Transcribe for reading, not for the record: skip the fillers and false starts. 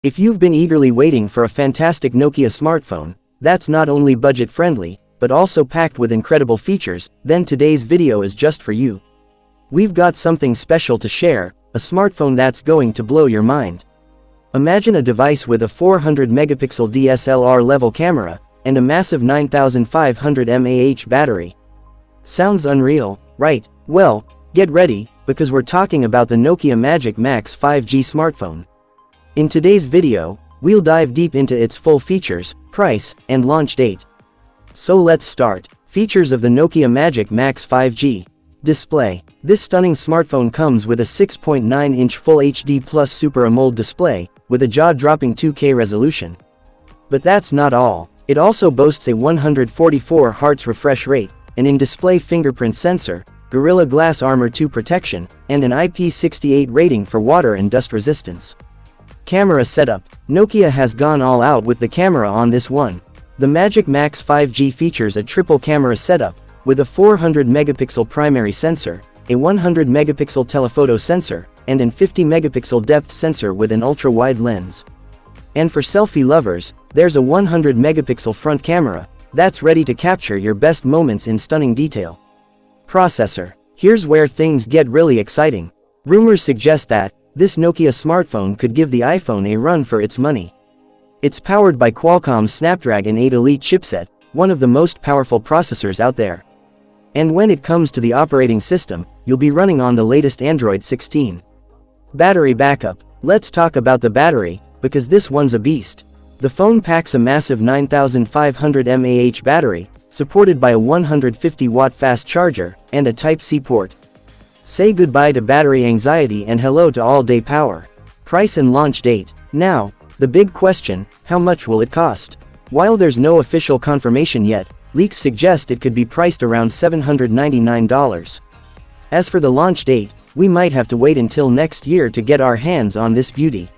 If you've been eagerly waiting for a fantastic Nokia smartphone, that's not only budget-friendly, but also packed with incredible features, then today's video is just for you. We've got something special to share, a smartphone that's going to blow your mind. Imagine a device with a 400-megapixel DSLR level camera, and a massive 9500 mAh battery. Sounds unreal, right? Well, get ready, because we're talking about the Nokia Magic Max 5G smartphone. In today's video, we'll dive deep into its full features, price, and launch date. So let's start. Features of the Nokia Magic Max 5G. Display. This stunning smartphone comes with a 6.9-inch Full HD Plus Super AMOLED display, with a jaw-dropping 2K resolution. But that's not all. It also boasts a 144 Hz refresh rate, an in-display fingerprint sensor, Gorilla Glass Armor 2 protection, and an IP68 rating for water and dust resistance. Camera setup. Nokia has gone all out with the camera on this one. The Magic Max 5G features a triple camera setup, with a 400-megapixel primary sensor, a 100-megapixel telephoto sensor, and an 50-megapixel depth sensor with an ultra-wide lens. And for selfie lovers, there's a 100-megapixel front camera, that's ready to capture your best moments in stunning detail. Processor. Here's where things get really exciting. Rumors suggest that this Nokia smartphone could give the iPhone a run for its money. It's powered by Qualcomm's Snapdragon 8 Elite chipset, one of the most powerful processors out there. And when it comes to the operating system, you'll be running on the latest Android 16. Battery backup. Let's talk about the battery, because this one's a beast. The phone packs a massive 9500 mAh battery, supported by a 150-watt fast charger, and a Type-C port. Say goodbye to battery anxiety and hello to all-day power. Price and launch date. Now, the big question, how much will it cost? While there's no official confirmation yet, leaks suggest it could be priced around $799. As for the launch date, we might have to wait until next year to get our hands on this beauty.